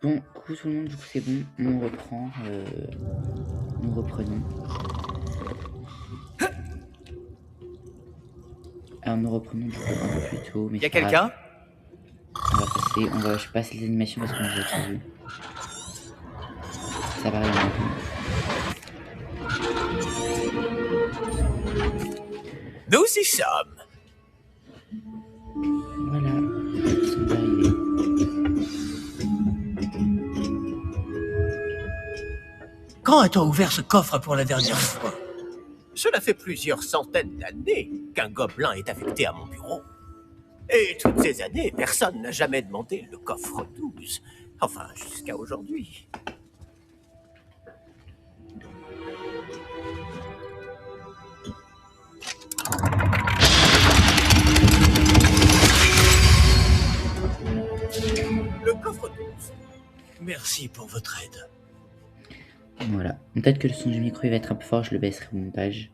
Bon, coucou tout le monde, du coup c'est bon, on reprend, nous reprenons. Alors nous reprenons du coup un peu plus tôt, mais Y a c'est pas grave. quelqu'un? Je passe les animations parce qu'on les a tous vues. Ça va rien du tout. Nous y sommes. Voilà, ils sont arrivés. Quand a-t-on ouvert ce coffre pour la dernière fois? Cela fait plusieurs centaines d'années qu'un gobelin est affecté à mon bureau. Et toutes ces années, personne n'a jamais demandé le coffre 12. Enfin, jusqu'à aujourd'hui. Le coffre 12. Merci pour votre aide. Voilà, peut-être que le son du micro il va être un peu fort, je le baisserai au montage.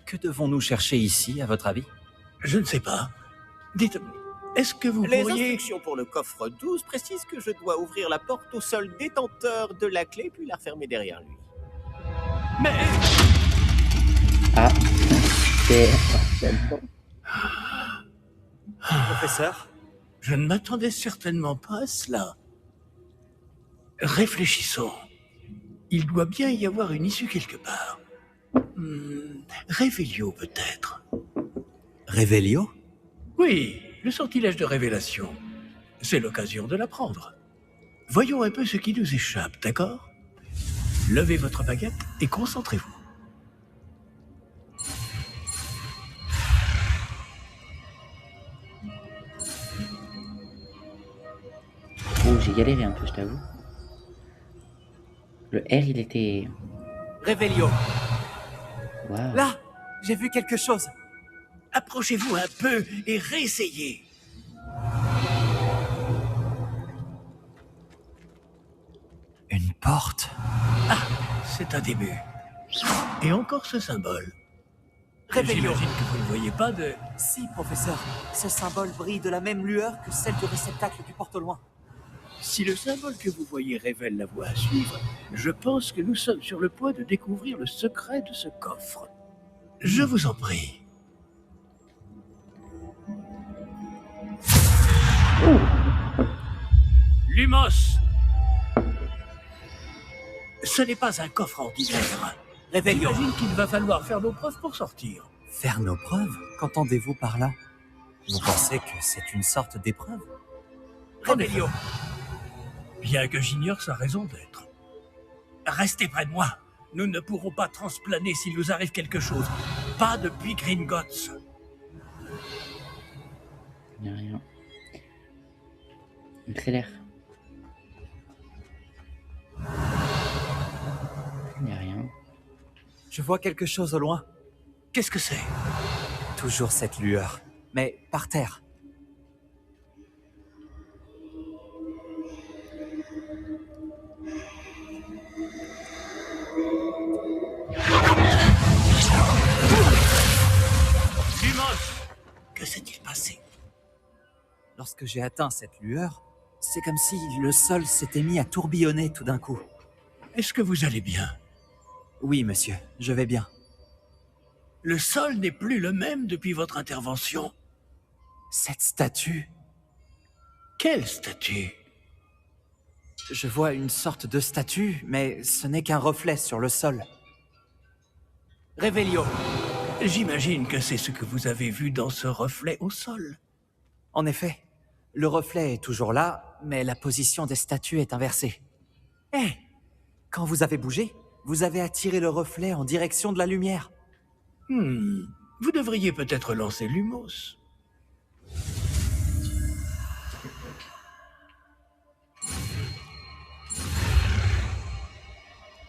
Que devons-nous chercher ici, à votre avis? Je ne sais pas. Dites, est-ce que vous Les pourriez... instructions pour le coffre 12 précisent que je dois ouvrir la porte au seul détenteur de la clé puis la refermer derrière lui. Mais... Ah, c'est... Professeur? Je ne m'attendais certainement pas à cela. Réfléchissons. Il doit bien y avoir une issue quelque part. Révélio, peut-être. Révélio? Oui, le sortilège de révélation. C'est l'occasion de l'apprendre. Voyons un peu ce qui nous échappe, d'accord? Levez votre baguette et concentrez-vous. Oh, j'ai galéré un peu, je t'avoue. Le R il était... Révélio. Waouh. Là! J'ai vu quelque chose! Approchez-vous un peu et réessayez. Une porte? C'est un début. Et encore ce symbole. Révélio. J'imagine que vous ne voyez pas de... Si, professeur. Ce symbole brille de la même lueur que celle du réceptacle du porte-loin. Si le symbole que vous voyez révèle la voie à suivre, je pense que nous sommes sur le point de découvrir le secret de ce coffre. Je vous en prie. Lumos! Ce n'est pas un coffre ordinaire. Révélio. J'imagine qu'il va falloir faire nos preuves pour sortir. Faire nos preuves? Qu'entendez-vous par là? Vous pensez que c'est une sorte d'épreuve? Révélio. Bien que j'ignore sa raison d'être. Restez près de moi. Nous ne pourrons pas transplaner s'il nous arrive quelque chose. Pas depuis Gringotts. Il n'y a rien. Accélère. Il n'y a rien. Je vois quelque chose au loin. Qu'est-ce que c'est? Toujours cette lueur. Mais par terre. Lumos! Que s'est-il passé? Lorsque j'ai atteint cette lueur, c'est comme si le sol s'était mis à tourbillonner tout d'un coup. Est-ce que vous allez bien? Oui, monsieur, je vais bien. Le sol n'est plus le même depuis votre intervention. Cette statue, Quelle statue? je vois une sorte de statue, mais ce n'est qu'un reflet sur le sol. Révélio. J'imagine que c'est ce que vous avez vu dans ce reflet au sol. En effet, le reflet est toujours là, mais la position des statues est inversée. Eh! Quand vous avez bougé, vous avez attiré le reflet en direction de la lumière. Vous devriez peut-être lancer Lumos.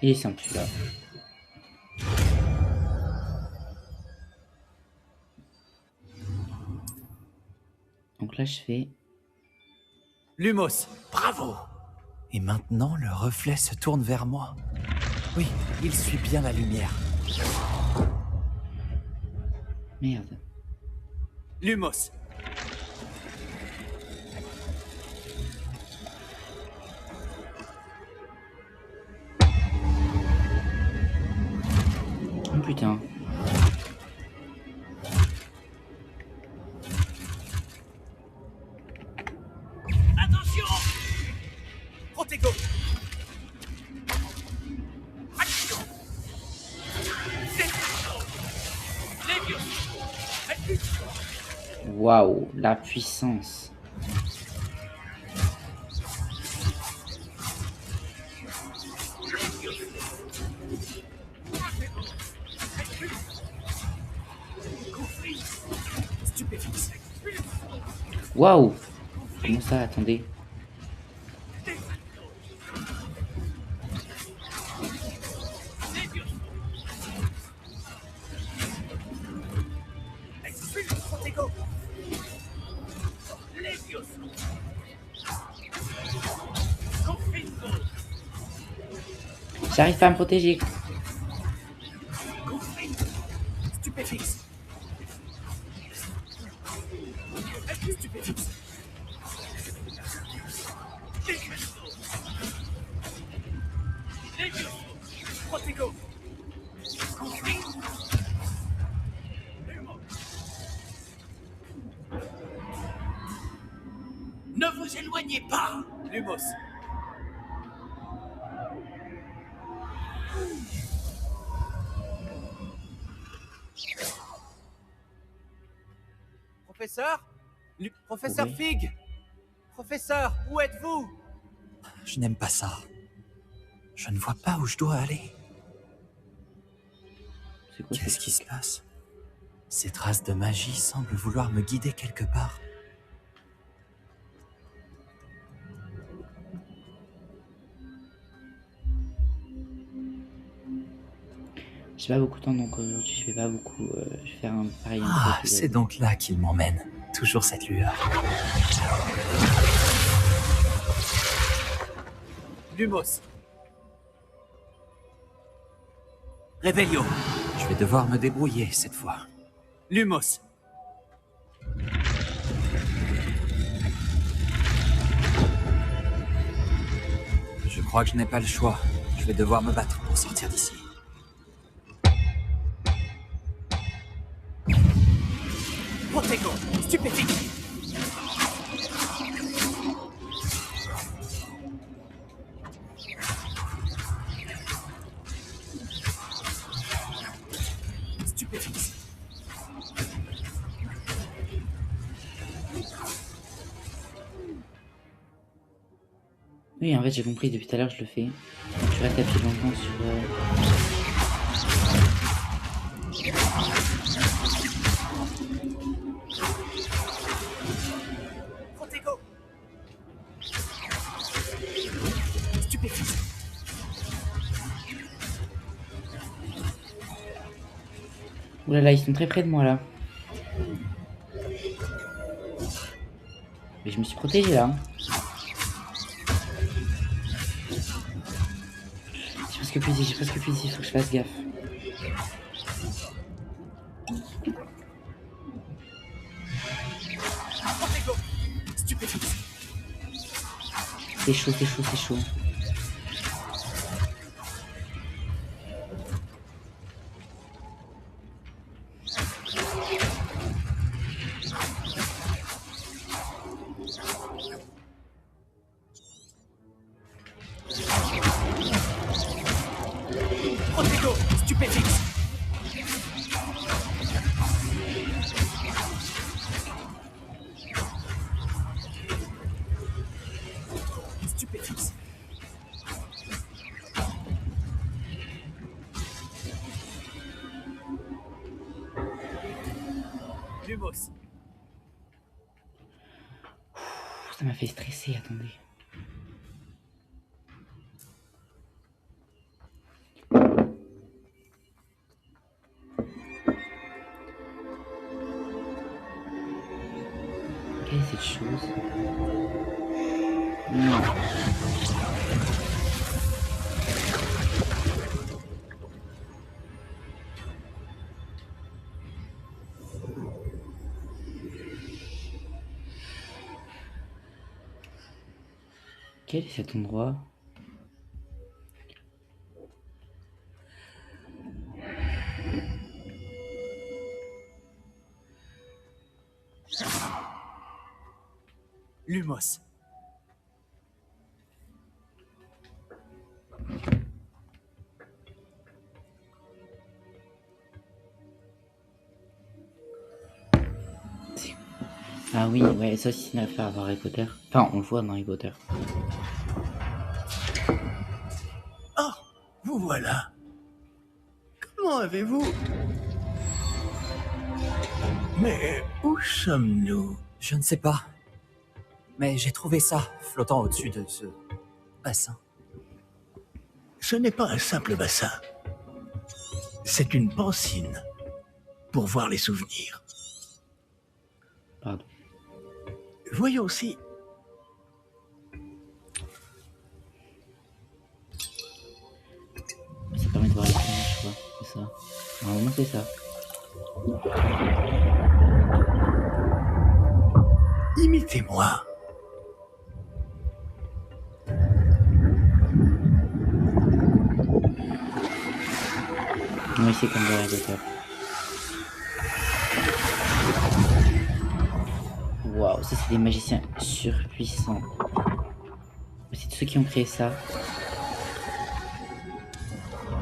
Il est simple celui-là. Donc là je fais... Lumos! Bravo! Et maintenant, le reflet se tourne vers moi. Oui, il suit bien la lumière. Merde. Lumos. Oh putain. Attention! Protego! Action! Waouh, la puissance. Stupéfixe. Waouh. Comment ça, attendez. Protego! Levioso! Confringo! J'arrive pas à me protéger. Confringo! Stupéfixe. Stupéfixe. Levioso! Protego! Confringo! Ne vous éloignez pas! Lumos. Professeur Professeur Oui. Fig. Professeur, où êtes-vous? Je n'aime pas ça. Je ne vois pas où je dois aller. C'est quoi Qu'est-ce qui se passe? Ces traces de magie semblent vouloir me guider quelque part. J'ai pas beaucoup de temps, donc aujourd'hui je vais pas beaucoup. Je vais faire un pareil. un Ah, peu c'est donc là qu'il m'emmène. Toujours cette lueur. Lumos. Revelio. Je vais devoir me débrouiller cette fois. Lumos. Je crois que je n'ai pas le choix. Je vais devoir me battre pour sortir d'ici. Protego! Stupéfixe! Stupéfixe! Oui, en fait, j'ai compris depuis tout à l'heure, je le fais. Quand tu restes appuyé longtemps sur. Protego! Stupéfixe! Ouh là là, ils sont très près de moi là. Mais je me suis protégé là. J'ai presque plus dit, faut que je fasse gaffe. Protego! Stupéfixe! C'est chaud, c'est chaud, c'est chaud. Protego! Stupéfixe! Stupéfixe! Lumos! Ça m'a fait stresser, attendez. Quelle est cette chose? Non. Quel est cet endroit? Lumos. Ah oui, ouais, ça aussi c'est une affaire à voir Harry Potter. Enfin, on le voit dans Harry Potter. Oh, vous voilà. Comment avez-vous... Mais où sommes-nous? Je ne sais pas. Mais j'ai trouvé ça flottant au-dessus de ce bassin. Ce n'est pas un simple bassin. C'est une pancine pour voir les souvenirs. Pardon. Voyons si... Ça permet de voir les souvenirs, je crois. C'est ça. Normalement, c'est ça. Imitez-moi. Oui, c'est comme dans Harry Potter. Waouh, ça c'est des magiciens surpuissants. C'est tous ceux qui ont créé ça.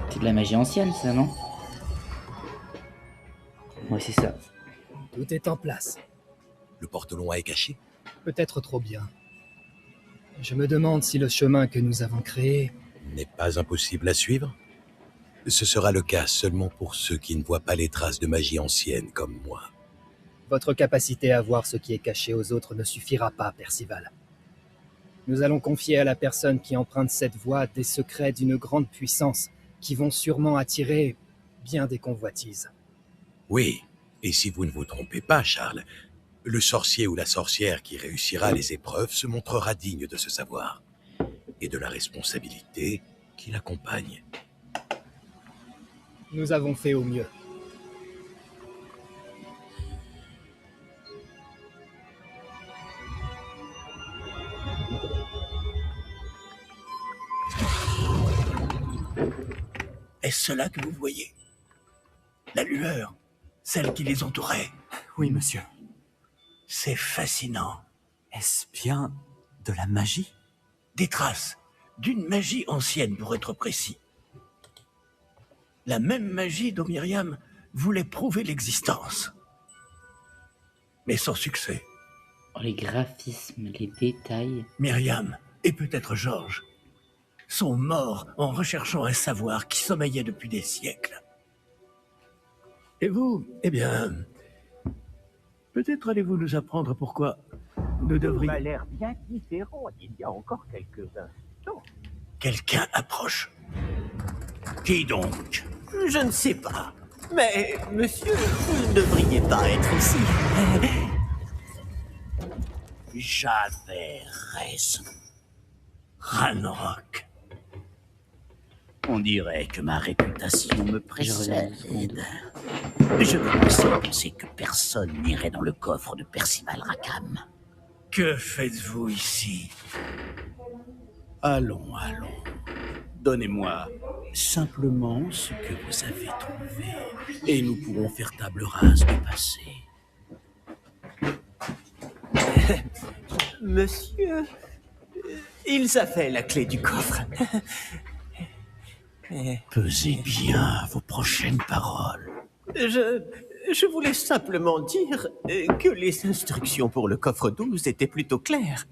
C'est de la magie ancienne, ça, non? Ouais, c'est ça. Tout est en place. Le porte-longue est caché? Peut-être trop bien. Je me demande si le chemin que nous avons créé... N'est pas impossible à suivre? Ce sera le cas seulement pour ceux qui ne voient pas les traces de magie ancienne comme moi. Votre capacité à voir ce qui est caché aux autres ne suffira pas, Percival. Nous allons confier à la personne qui emprunte cette voie des secrets d'une grande puissance qui vont sûrement attirer bien des convoitises. Oui, et si vous ne vous trompez pas, Charles, le sorcier ou la sorcière qui réussira les épreuves se montrera digne de ce savoir et de la responsabilité qui l'accompagne. Nous avons fait au mieux. Est-ce cela que vous voyez? La lueur, celle qui les entourait. Oui, monsieur. C'est fascinant. Est-ce bien de la magie? Des traces d'une magie ancienne, pour être précis. La même magie dont Myriam voulait prouver l'existence. Mais sans succès. Oh, les graphismes, les détails. Myriam, et peut-être Georges, sont morts en recherchant un savoir qui sommeillait depuis des siècles. Et vous, eh bien, peut-être allez-vous nous apprendre pourquoi nous devrions... m'a l'air bien différent il y a encore quelques instants. Quelqu'un approche. Qui donc? Je ne sais pas. Mais, monsieur, vous ne devriez pas être ici. J'avais raison. Ranrock. On dirait que ma réputation me précède. seconde. Je commençais à penser que personne n'irait dans le coffre de Percival Rackham. Que faites-vous ici? Allons, allons. Donnez-moi simplement ce que vous avez trouvé, et nous pourrons faire table rase du passé. Monsieur, ils avaient la clé du coffre. Pesez bien vos prochaines paroles. Je voulais simplement dire que les instructions pour le coffre 12 étaient plutôt claires.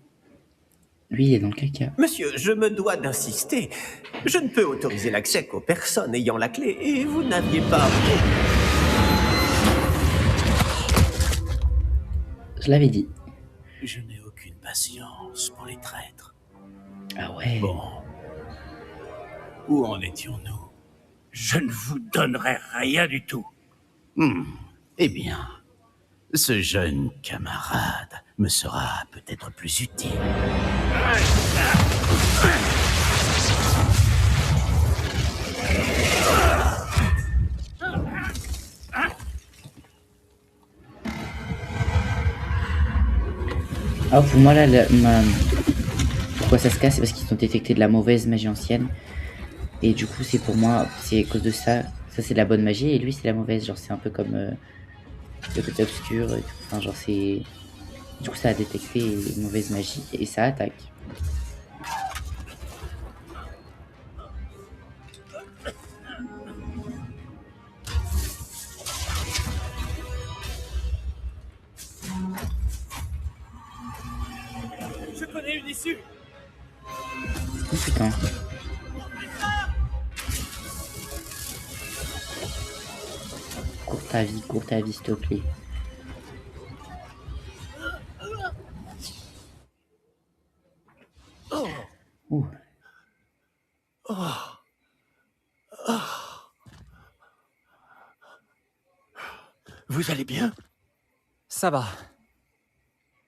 Lui, il est dans le caca. Monsieur, je me dois d'insister. Je ne peux autoriser l'accès qu'aux personnes ayant la clé, et vous n'aviez pas... Je l'avais dit. Je n'ai aucune patience pour les traîtres. Ah ouais. Bon. Où en étions-nous? Je ne vous donnerai rien du tout. Eh bien, ce jeune camarade me sera peut-être plus utile. Ah, pour moi, là, pourquoi ça se casse, c'est parce qu'ils ont détecté de la mauvaise magie ancienne. Et du coup, c'est pour moi, c'est à cause de ça. Ça, c'est de la bonne magie et lui, c'est la mauvaise. Genre, c'est un peu comme le côté obscur. Et tout. Enfin, genre, c'est. Du coup, ça a détecté une mauvaise magie et ça attaque. Je connais une issue. Oh putain. Cours ta vie, s'il te plaît. Ouh. Vous allez bien? Ça va.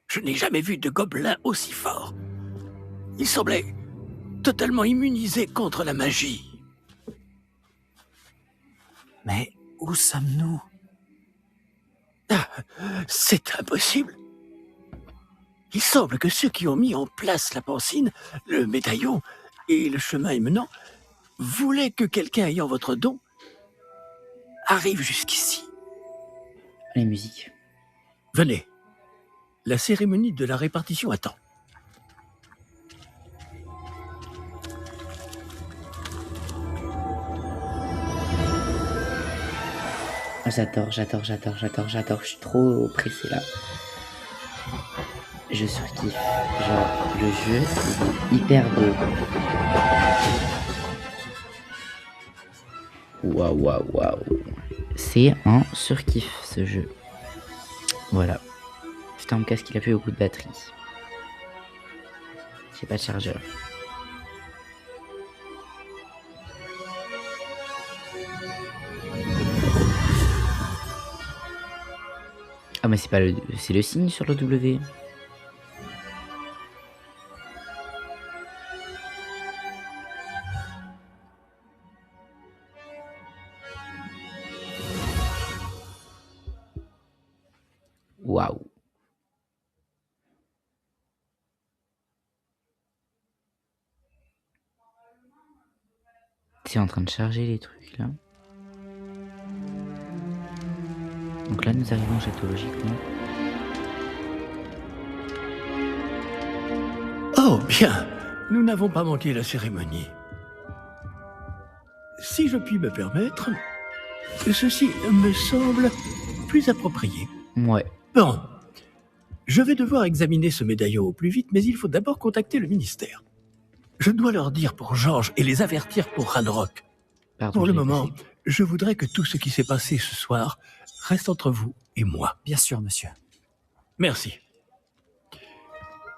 Je n'ai jamais vu de gobelin aussi fort. Il semblait totalement immunisé contre la magie. Mais où sommes-nous? Ah, c'est impossible. Il semble que ceux qui ont mis en place la pancine, le médaillon et le chemin émenant voulaient que quelqu'un ayant votre don arrive jusqu'ici. Les musiques. Venez. La cérémonie de la répartition attend. Ah, j'adore. Je suis trop pressé là. Je surkiffe. Genre, le jeu, il est hyper beau. Waouh. C'est un surkiff ce jeu. Voilà. Putain, mon casque il a plus beaucoup de batterie. J'ai pas de chargeur. Ah mais c'est pas le... C'est le signe sur le W. Waouh. C'est en train de charger les trucs là. Donc là nous arrivons au château logiquement. Oh, bien. Nous n'avons pas manqué la cérémonie. Si je puis me permettre, ceci me semble plus approprié. Ouais. Bon, je vais devoir examiner ce médaillon au plus vite, mais il faut d'abord contacter le ministère. Je dois leur dire pour Georges et les avertir pour Ranrock. Pardon, Pour je le l'ai moment, passé. je voudrais que tout ce qui s'est passé ce soir reste entre vous et moi. Bien sûr, monsieur. Merci.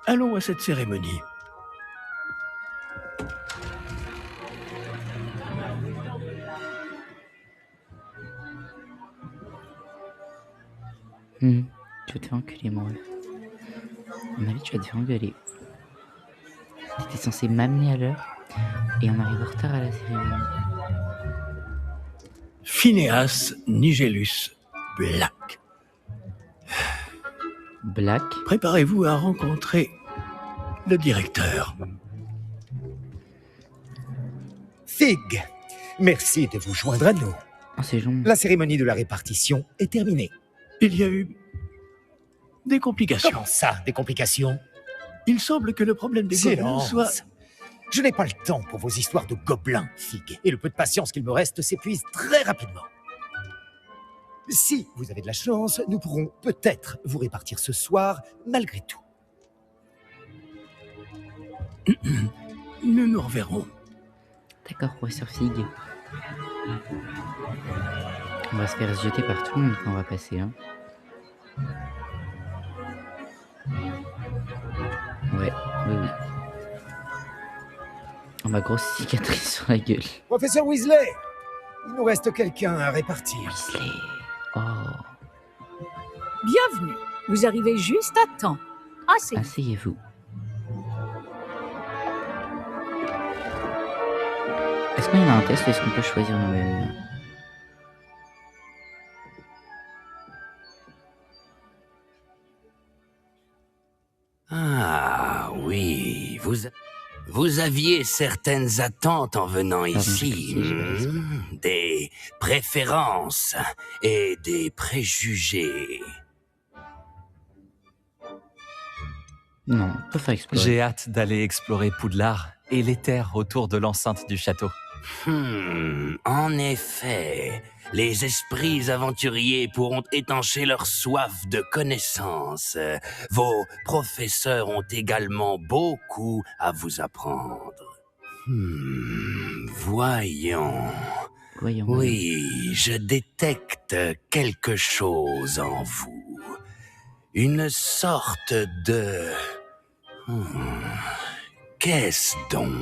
Allons à cette cérémonie. Tu vas te faire enculer, mon ref. À mon avis, tu vas te faire engueuler. T'étais censé m'amener à l'heure et on arrive en retard à la cérémonie. Phineas Nigellus Black. Black. Préparez-vous à rencontrer le directeur. Fig, merci de vous joindre à nous. Oh, c'est long. La cérémonie de la répartition est terminée. Il y a eu des complications. Comment ça, des complications? Il semble que le problème des gobelins Silence. soit... Je n'ai pas le temps pour vos histoires de gobelins, Fig. Et le peu de patience qu'il me reste s'épuise très rapidement. Si vous avez de la chance, nous pourrons peut-être vous répartir ce soir, malgré tout. Nous nous reverrons. D'accord, professeur Fig. On va se faire jeter par tout le monde quand on va passer, hein. Ouais, oui. On va grosse cicatrice sur la gueule. Professeur Weasley, il nous reste quelqu'un à répartir. Weasley. Oh, Bienvenue. Vous arrivez juste à temps. Assez. asseyez-vous. Est-ce qu'il y a un test ou est-ce qu'on peut choisir nous-mêmes? Ah oui, vous... vous aviez certaines attentes en venant ici. Des préférences et des préjugés. Non, on peut faire explorer. J'ai hâte d'aller explorer Poudlard et les terres autour de l'enceinte du château. En effet, les esprits aventuriers pourront étancher leur soif de connaissances. Vos professeurs ont également beaucoup à vous apprendre. Voyons. Oui, je détecte quelque chose en vous. Une sorte de... Qu'est-ce donc?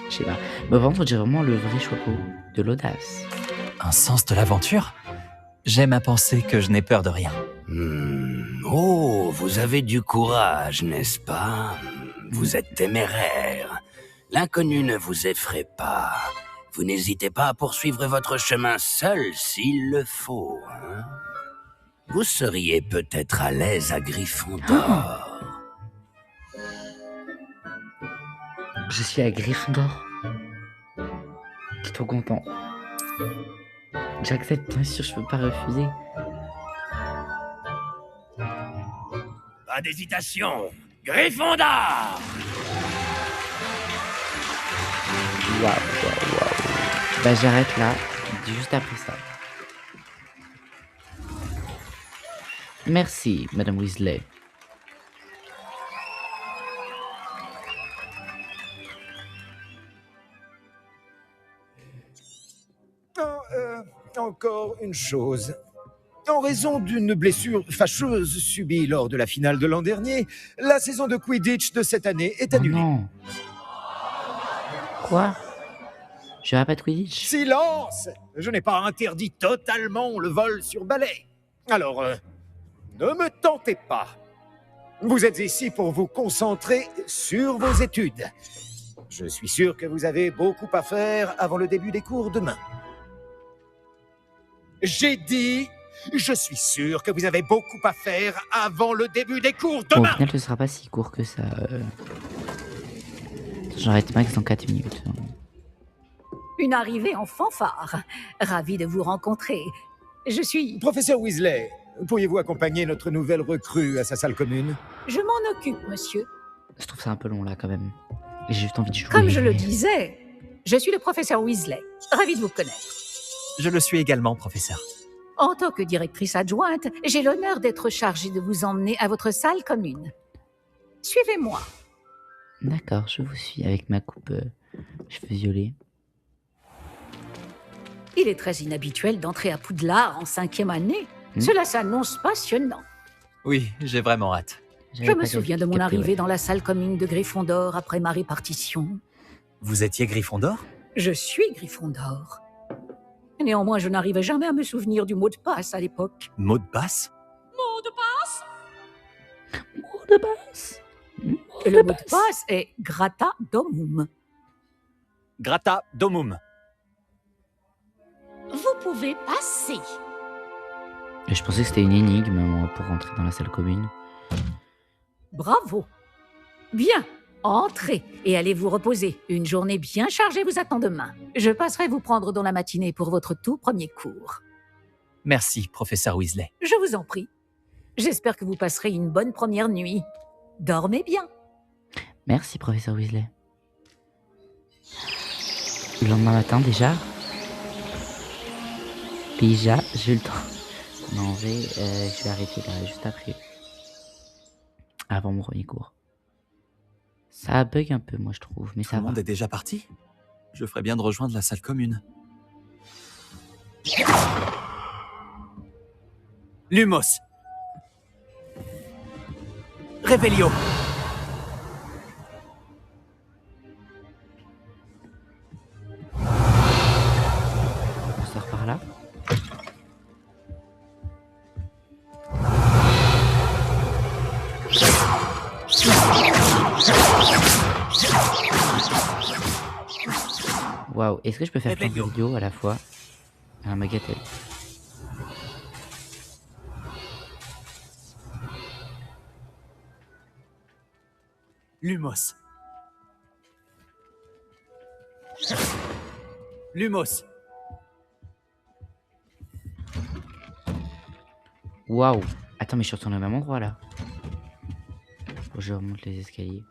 Je sais pas. Mais par contre, on dirait vraiment le vrai Choco, de l'audace. Un sens de l'aventure? J'aime à penser que je n'ai peur de rien. Oh, vous avez du courage, n'est-ce pas? Vous êtes téméraire. L'inconnu ne vous effraie pas. Vous n'hésitez pas à poursuivre votre chemin seul s'il le faut. Hein? Vous seriez peut-être à l'aise à Gryffondor. Je suis à Gryffondor. Je suis trop content. J'accepte, bien sûr, je peux pas refuser. Pas d'hésitation. Gryffondor! Waouh. Bah j'arrête là, juste après ça. Merci, Madame Weasley. Encore une chose. En raison d'une blessure fâcheuse subie lors de la finale de l'an dernier, la saison de Quidditch de cette année est annulée. Non. Quoi? Je vais pas de Quidditch. Silence! Je n'ai pas interdit totalement le vol sur balai. Alors, ne me tentez pas. Vous êtes ici pour vous concentrer sur vos études. Je suis sûr que vous avez beaucoup à faire avant le début des cours demain. J'ai dit, je suis sûr que vous avez beaucoup à faire avant le début des cours Bon, au demain. final, ce sera pas si court que ça. J'arrête max dans 4 minutes. Une arrivée en fanfare. Ravi de vous rencontrer. Je suis... Professeur Weasley, pourriez-vous accompagner notre nouvelle recrue à sa salle commune? Je m'en occupe, monsieur. Je trouve ça un peu long là quand même. J'ai juste envie de jouer. Comme je le disais, je suis le professeur Weasley. Ravi de vous connaître. Je le suis également, professeur. En tant que directrice adjointe, j'ai l'honneur d'être chargée de vous emmener à votre salle commune. Suivez-moi. D'accord, je vous suis avec ma coupe cheveux violets. Il est très inhabituel d'entrer à Poudlard en 5e année. Cela s'annonce passionnant. Oui, j'ai vraiment hâte. Je me souviens de mon arrivée dans la salle commune de Gryffondor après ma répartition. Vous étiez Gryffondor? Je suis Gryffondor. Néanmoins, je n'arrivais jamais à me souvenir du mot de passe à l'époque. Mot de passe? Mot de passe? Mot de passe. Et le mot de passe est Grata Domum. Grata Domum. Vous pouvez passer. Et je pensais que c'était une énigme moi, pour rentrer dans la salle commune. Bravo. Bien. Entrez et allez vous reposer. Une journée bien chargée vous attend demain. Je passerai vous prendre dans la matinée pour votre tout premier cours. Merci, professeur Weasley. Je vous en prie. J'espère que vous passerez une bonne première nuit. Dormez bien. Merci, professeur Weasley. Le lendemain matin déjà. J'ai eu le temps. Non, en vrai, je vais arrêter là, juste après. Avant mon premier cours. Ça bug un peu, moi, je trouve, mais Tout ça le va. monde est déjà parti? Je ferais bien de rejoindre la salle commune. Lumos. Revelio. On sort par là. Waouh, est-ce que je peux faire plein de vidéos à la fois? Un Magatel. Lumos. Lumos. Waouh. Attends, mais je suis retourné au même endroit là. Faut que je remonte les escaliers.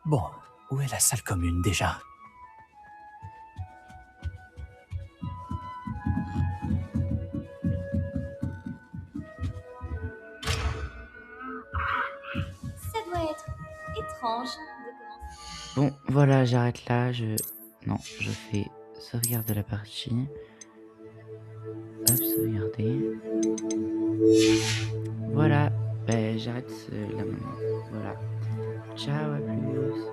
Bon, où est la salle commune déjà? Ça doit être étrange de commencer. Bon, voilà, j'arrête là. Non, je fais sauvegarde de la partie. Hop, sauvegarder. Voilà, ben, j'arrête là maintenant. Voilà. Ciao, à plus.